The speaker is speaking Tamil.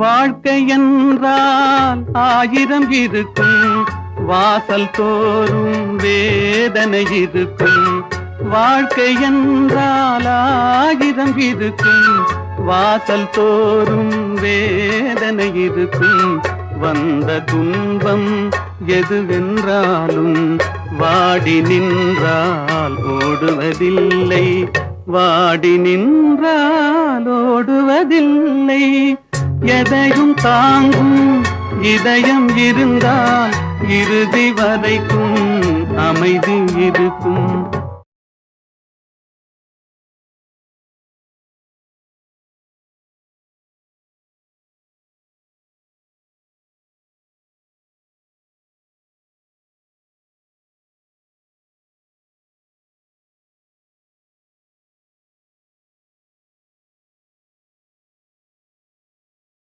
வாழ்க்கை என்றால் ஆயிரம் இருக்கும், வாசல் தோறும் வேதனை இருக்கும். வாழ்க்கை என்றால் ஆயிரம் இருக்கும், வாசல் தோறும் வேதனை இருக்கும். வந்த துன்பம் எதுவென்றாலும் வாடி நின்றால் ஓடுவதில்லை, வாடி நின்றால் ஓடுவதில்லை. எதையும் தாங்கும் இதயம் இருந்தால் இறுதி வரைக்கும் அமைதி இருக்கும்.